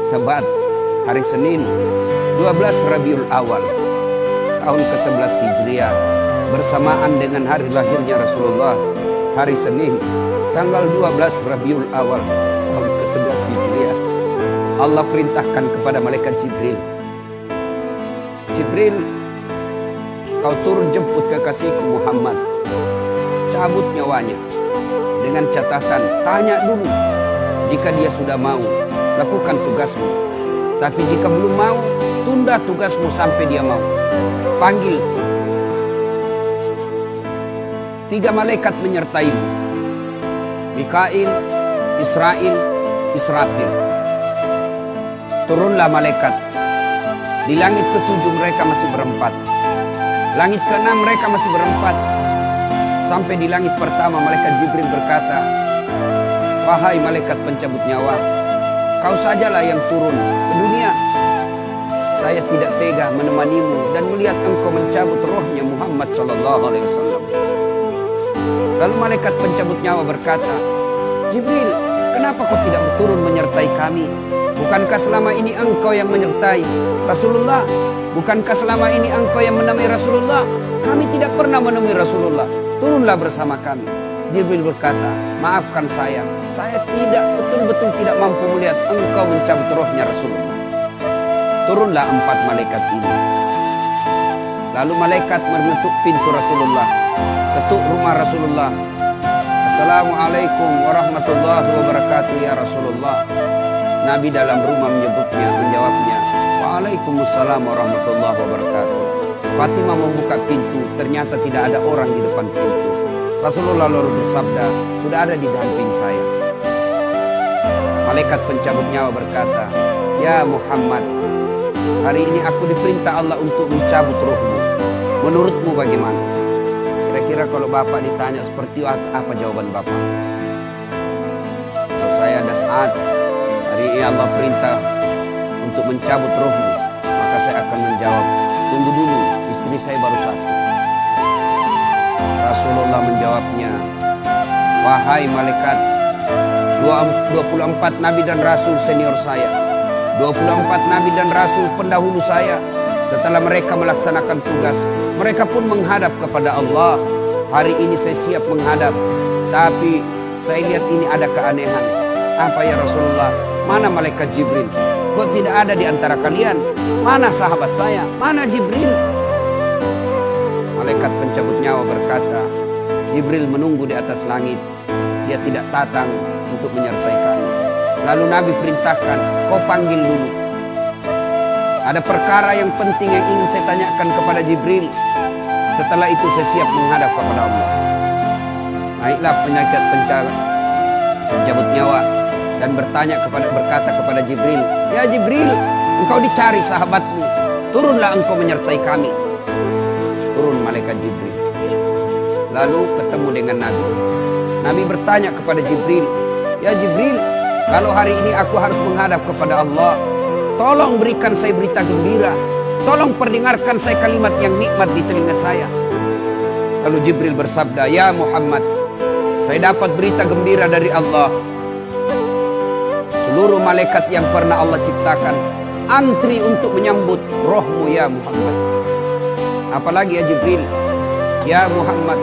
Tebat hari Senin 12 Rabiul Awal tahun ke-11 Hijriah bersamaan dengan hari lahirnya Rasulullah, hari Senin tanggal 12 Rabiul Awal tahun ke-11 Hijriah. Allah perintahkan kepada malaikat Jibril, Jibril, kau turun jemput kekasihku Muhammad, cabut nyawanya. Dengan catatan, tanya dulu, jika dia sudah mau, lakukan tugasmu. Tapi jika belum mau, tunda tugasmu sampai dia mau. Panggil 3 malaikat menyertaimu, Mikail, Israil, Israfil. Turunlah malaikat. Di langit ke-7 mereka masih berempat. Langit ke-6 mereka masih berempat. Sampai di langit pertama malaikat Jibril berkata, wahai malaikat pencabut nyawa, kau sajalah yang turun ke dunia. Saya tidak tega menemanimu dan melihat engkau mencabut rohnya Muhammad SAW. Lalu malaikat pencabut nyawa berkata, Jibril, kenapa kau tidak turun menyertai kami? Bukankah selama ini engkau yang menyertai Rasulullah? Bukankah selama ini engkau yang menemui Rasulullah? Kami tidak pernah menemui Rasulullah. Turunlah bersama kami. Jibril berkata, maafkan saya betul-betul tidak mampu melihat engkau mencabut rohnya Rasulullah. Turunlah 4 malaikat ini. Lalu malaikat mengetuk pintu Rasulullah, ketuk rumah Rasulullah. Assalamualaikum warahmatullahi wabarakatuh ya Rasulullah. Nabi dalam rumah menjawabnya, waalaikumsalam warahmatullahi wabarakatuh. Fatimah membuka pintu, ternyata tidak ada orang di depan pintu. Rasulullah lalu bersabda, sudah ada di samping saya. Malaikat pencabut nyawa berkata, ya Muhammad, hari ini aku diperintah Allah untuk mencabut rohmu. Menurutmu bagaimana? Kira-kira kalau Bapak ditanya seperti apa jawaban Bapak? Kalau saya ada saat hari ini Allah perintah untuk mencabut rohmu, maka saya akan menjawab, tunggu dulu, istri saya baru 1. Rasulullah menjawabnya, wahai malaikat, 24 nabi dan rasul senior saya, 24 nabi dan rasul pendahulu saya, setelah mereka melaksanakan tugas, mereka pun menghadap kepada Allah. Hari ini saya siap menghadap, tapi saya lihat ini ada keanehan. Apa ya Rasulullah? Mana malaikat Jibril? Kok tidak ada di antara kalian? Mana sahabat saya? Mana Jibril? Malaikat pencabut nyawa berkata, Jibril menunggu di atas langit. Dia tidak datang untuk menyertai kami. Lalu Nabi perintahkan, kau panggil dulu. Ada perkara yang penting yang ingin saya tanyakan kepada Jibril. Setelah itu saya siap menghadap kepada Allah. Naiklah malaikat pencabut nyawa dan berkata kepada Jibril, ya Jibril, engkau dicari sahabatmu. Turunlah engkau menyertai kami. Turun malaikat Jibril. Lalu ketemu dengan Nabi. Nabi bertanya kepada Jibril, ya Jibril, kalau hari ini aku harus menghadap kepada Allah, tolong berikan saya berita gembira. Tolong perdengarkan saya kalimat yang nikmat di telinga saya. Lalu Jibril bersabda, ya Muhammad, saya dapat berita gembira dari Allah. Seluruh malaikat yang pernah Allah ciptakan antri untuk menyambut rohmu ya Muhammad. Apalagi ya Jibril, ya Muhammad,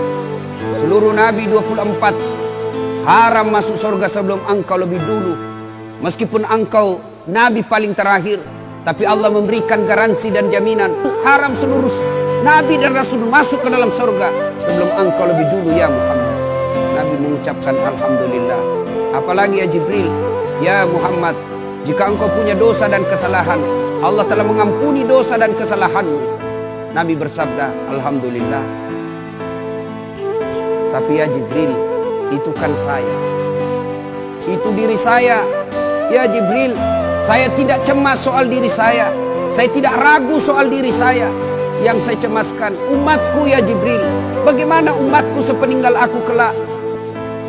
seluruh nabi 24 haram masuk surga sebelum engkau lebih dulu. Meskipun engkau nabi paling terakhir, tapi Allah memberikan garansi dan jaminan haram seluruh nabi dan rasul masuk ke dalam surga sebelum engkau lebih dulu ya Muhammad. Nabi mengucapkan alhamdulillah. Apalagi ya Jibril, ya Muhammad, jika engkau punya dosa dan kesalahan, Allah telah mengampuni dosa dan kesalahanmu. Nabi bersabda, alhamdulillah. Tapi ya Jibril, itu kan saya. Itu diri saya. Ya Jibril, saya tidak cemas soal diri saya. Saya tidak ragu soal diri saya. Yang saya cemaskan umatku ya Jibril. Bagaimana umatku sepeninggal aku kelak?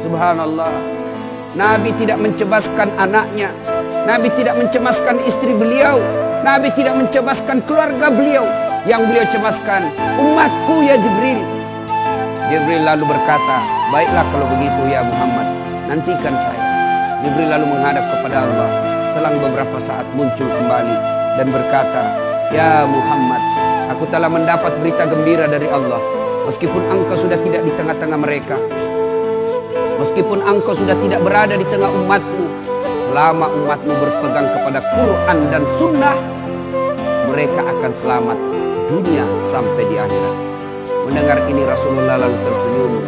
Subhanallah. Nabi tidak mencemaskan anaknya. Nabi tidak mencemaskan istri beliau. Nabi tidak mencemaskan keluarga beliau. Yang beliau cemaskan umatku ya Jibril. Jibril lalu berkata, baiklah kalau begitu ya Muhammad, nantikan saya. Jibril lalu menghadap kepada Allah. Selang beberapa saat muncul kembali dan berkata, "Ya Muhammad, aku telah mendapat berita gembira dari Allah. Meskipun engkau sudah tidak di tengah-tengah mereka, meskipun engkau sudah tidak berada di tengah umatmu, selama umatmu berpegang kepada Quran dan Sunnah, mereka akan selamat dunia sampai di akhirat." Mendengar ini Rasulullah lalu tersenyum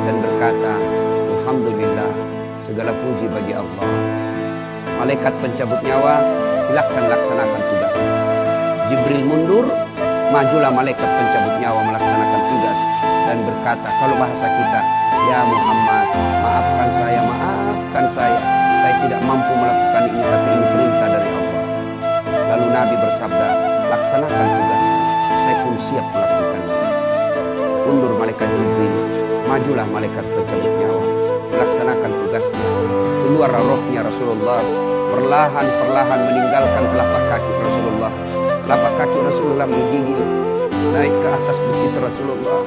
dan berkata, "Alhamdulillah, segala puji bagi Allah. Malaikat pencabut nyawa, silakan laksanakan tugasmu." Jibril mundur, majulah malaikat pencabut nyawa melaksanakan tugas dan berkata, kalau bahasa kita, "Ya Muhammad, maafkan saya tidak mampu melakukan ini, tapi ini perintah dari Allah." Lalu Nabi bersabda, "Laksanakan tugasmu, saya pun siap melakukannya." Mundur malaikat Jibril, majulah malaikat pencabut nyawa melaksanakan tugasnya. Keluar rohnya Rasulullah, perlahan-perlahan meninggalkan telapak kaki Rasulullah. Telapak kaki Rasulullah menggigil, naik ke atas betis Rasulullah,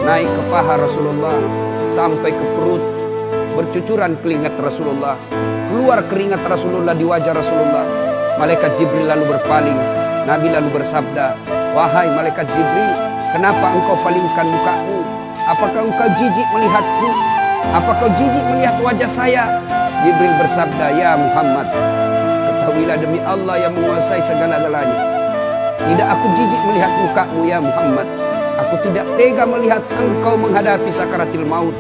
naik ke paha Rasulullah, sampai ke perut. Bercucuran keringat Rasulullah, keluar keringat Rasulullah di wajah Rasulullah. Malaikat Jibril lalu berpaling. Nabi lalu bersabda, "Wahai malaikat Jibril, kenapa engkau palingkan mukamu? Apakah engkau jijik melihatku? Apakah kau jijik melihat wajah saya?" Jibril bersabda, "Ya Muhammad, ketahuilah demi Allah yang menguasai segala-galanya, tidak aku jijik melihat mukamu ya Muhammad. Aku tidak tega melihat engkau menghadapi sakaratil maut.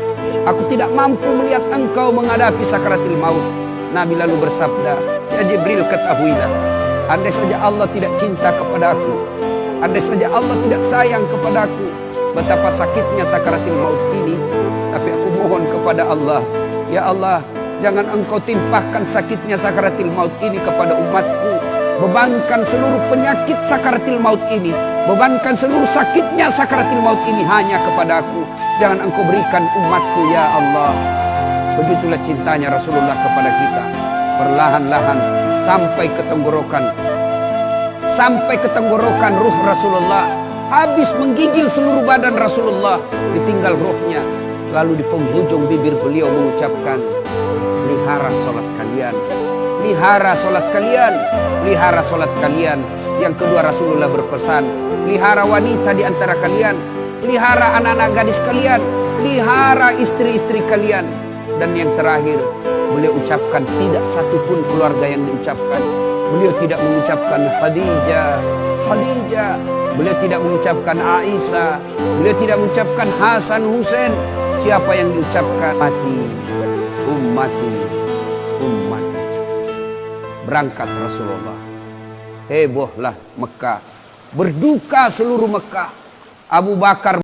Aku tidak mampu melihat engkau menghadapi sakaratil maut." Nabi lalu bersabda, "Ya Jibril, ketahuilah, andai saja Allah tidak cinta kepadaku, andai saja Allah tidak sayang kepadaku, betapa sakitnya sakaratil maut ini. Tapi aku mohon kepada Allah, ya Allah, jangan engkau timpahkan sakitnya sakaratil maut ini kepada umatku. Bebankan seluruh penyakit sakaratil maut ini, bebankan seluruh sakitnya sakaratil maut ini hanya kepadaku. Jangan engkau berikan umatku ya Allah." Begitulah cintanya Rasulullah kepada kita. Perlahan-lahan sampai ke tenggorokan. Sampai ke tenggorokan ruh Rasulullah. Habis menggigil seluruh badan Rasulullah, ditinggal ruhnya. Lalu di penghujung bibir beliau mengucapkan, "Pelihara sholat kalian, pelihara sholat kalian, pelihara sholat kalian." Yang kedua Rasulullah berpesan, pelihara wanita di antara kalian, pelihara anak-anak gadis kalian, pelihara istri-istri kalian. Dan yang terakhir beliau ucapkan, tidak satupun keluarga yang diucapkan. Beliau tidak mengucapkan Khadijah, Khadijah. Beliau tidak mengucapkan Aisyah. Beliau tidak mengucapkan Hasan, Husain. Siapa yang diucapkan? Ummati, ummati, ummati. Berangkat Rasulullah. Hebohlah Mekah. Berduka seluruh Mekah. Abu Bakar